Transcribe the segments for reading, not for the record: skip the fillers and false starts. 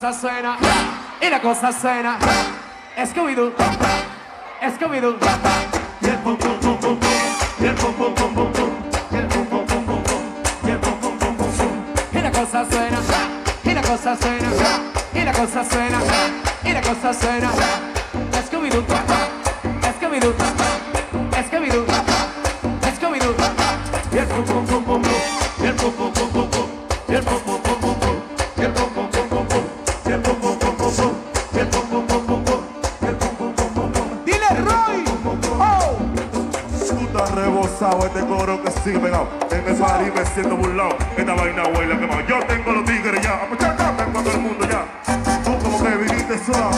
Suena y la cosa suena. Scooby-Doo, Scooby-Doo. Y el pum pum pum pum pum, y el pum pum pum pum pum, y el pum pum pum pum pum, y el pum pum pum pum pum. Y la cosa suena, y la cosa suena, y la cosa suena, y la cosa suena. Scooby-Doo, Scooby-Doo, Scooby-Doo, Scooby-Doo. Y el pum pum pum pum pum, y el pum pum pum pum pum, y el pum pum pum pum pum, y el pum pum pum pum pum. Dile Roy, oh. Puta rebosado este coro que sigue pegado. En el party me siento burlado. Esta vaina huele quemado. Yo tengo los tigres ya. Apachata, tengo a todo el mundo ya. Tú como que viniste sola.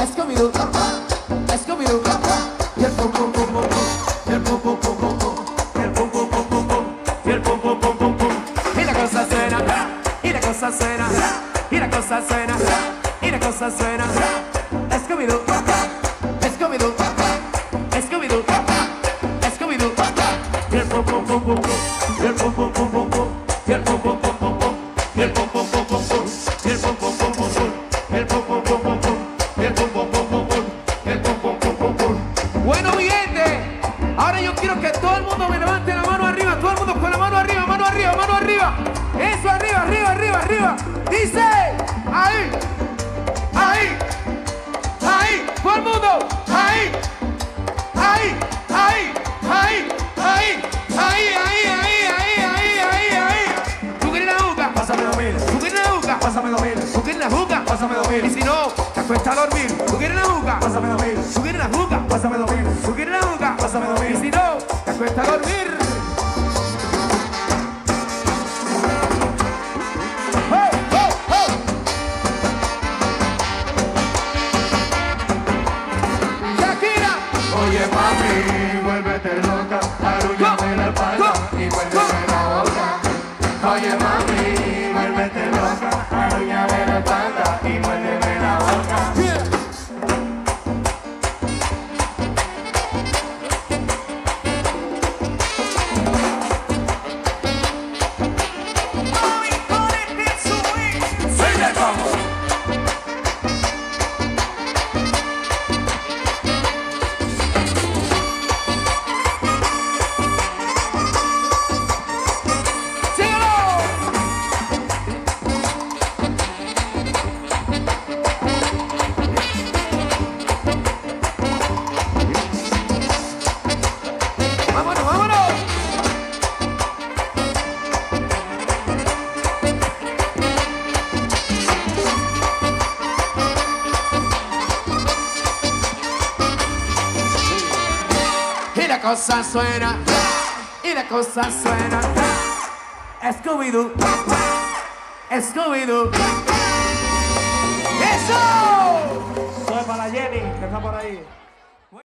Scooby-Doo, Scooby-Doo, y el pum pum pum pum pum, y el pum pum pum pum pum, y el pum pum pum pum pum, y el pum pum pum pum pum. Y la cosa suena, y la cosa suena, y la cosa suena, y la cosa suena. Scooby-Doo, Scooby-Doo, Scooby-Doo, Scooby-Doo, y el pum pum pum pum pum, y el pum pum pum pum pum, y el pum pum pum pum pum, y el pum pum pum pum pum, y el pum pum pum pum pum, el pum pum pum pum pum. Bueno, mi gente, ahora yo quiero que todo el mundo me levante la mano arriba, todo el mundo con la mano arriba, mano arriba, mano arriba. Eso, arriba, arriba, arriba, arriba. Dice, ahí, ahí, ahí, todo el mundo, ahí, ahí, ahí, ahí, ahí, ahí, ahí, ahí, ahí, ahí, ahí, ahí. ¿Tú quieres la juca? Pásame 2000. ¿Tú quieres la juca? Pásame 2000. ¿Tú quieres la juca? Pásame 2000. Y si no, te acuestas a dormir. ¿Tú quieres la juca? Pásame 2000. ¿Tú quieres la juca? Pásame 2000. ¿Tú quieres la juca? Pásame 2000. Y si no, te acuestas a dormir. ¡Oh, oh, oh! ¡Shakira! Oye, mami, vuélvete loca. Arrúllame la espalda y vuélveme la boca. Oye, mami, vuélvete loca. Arrúllame la espalda y vuélveme la boca. Yeah. ¡Vámonos, vámonos! Y la cosa suena, y la cosa suena. Scooby-Doo, Scooby-Doo. ¡Eso! Soy para la Jenny, que está por ahí.